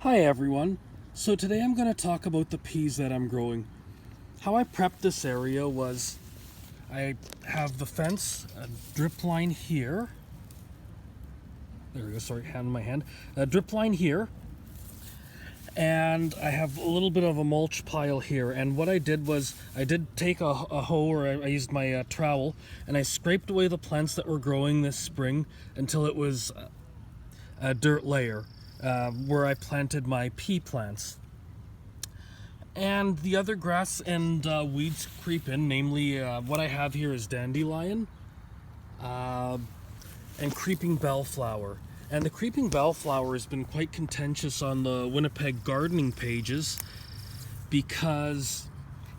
Hi everyone. So today I'm going to talk about the peas that I'm growing. How I prepped this area was I have the fence, a drip line here. There we go, sorry, hand in my hand. A drip line here. And I have a little bit of a mulch pile here. And what I did was I did take a hoe, or I used my trowel, and I scraped away the plants that were growing this spring until it was a dirt layer where I planted my pea plants. And the other grass and weeds creep in, namely what I have here is dandelion and creeping bellflower. And the creeping bellflower has been quite contentious on the Winnipeg gardening pages because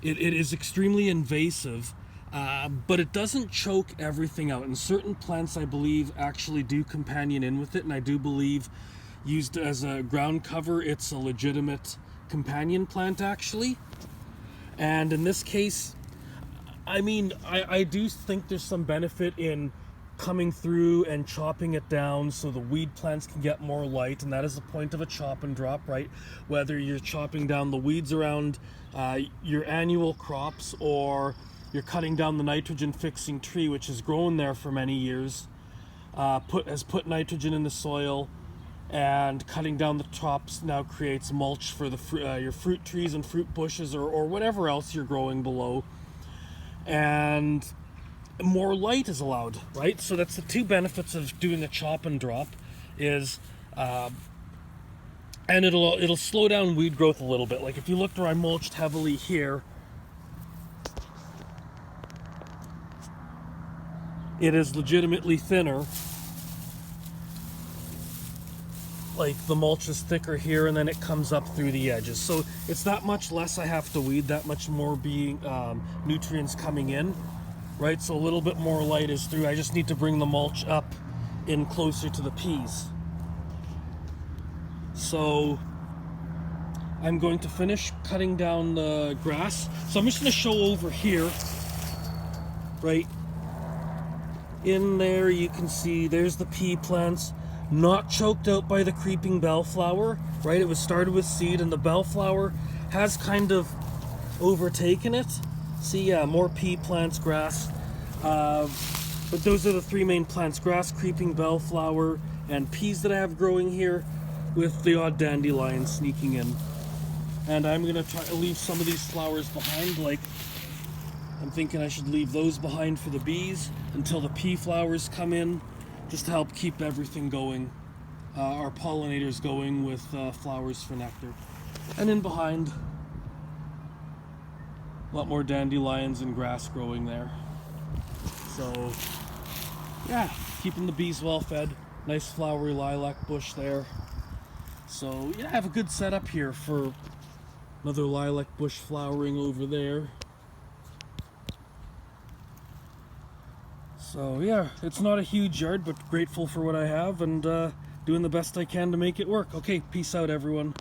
it is extremely invasive, but it doesn't choke everything out. And certain plants, I believe, actually do companion in with it, and I do believe used as a ground cover, it's a legitimate companion plant actually. And in this case, I do think there's some benefit in coming through and chopping it down so the weed plants can get more light, and that is the point of a chop and drop, right? Whether you're chopping down the weeds around your annual crops, or you're cutting down the nitrogen fixing tree which has grown there for many years, has put nitrogen in the soil, and cutting down the tops now creates mulch for the your fruit trees and fruit bushes, or whatever else you're growing below. And more light is allowed, right? So that's the two benefits of doing a chop and drop, is and it'll slow down weed growth a little bit. Like if you looked where I mulched heavily here, it is legitimately thinner. Like the mulch is thicker here, and then it comes up through the edges, so it's that much less I have to weed, that much more being nutrients coming in, right? So a little bit more light is through. I just need to bring the mulch up in closer to the peas. So I'm going to finish cutting down the grass. So I'm just going to show over here, right in there you can see there's the pea plants, not choked out by the creeping bellflower, right? It was started with seed, and the bellflower has kind of overtaken it. See, yeah, more pea plants, grass. But those are the three main plants: grass, creeping bellflower, and peas that I have growing here, with the odd dandelion sneaking in. And I'm gonna try to leave some of these flowers behind, like I'm thinking I should leave those behind for the bees until the pea flowers come in, just to help keep everything going, our pollinators going with flowers for nectar. And in behind, a lot more dandelions and grass growing there. So yeah, keeping the bees well fed. Nice flowery lilac bush there. So yeah, I have a good setup here for another lilac bush flowering over there. So yeah, it's not a huge yard, but grateful for what I have, and doing the best I can to make it work. Okay, peace out everyone.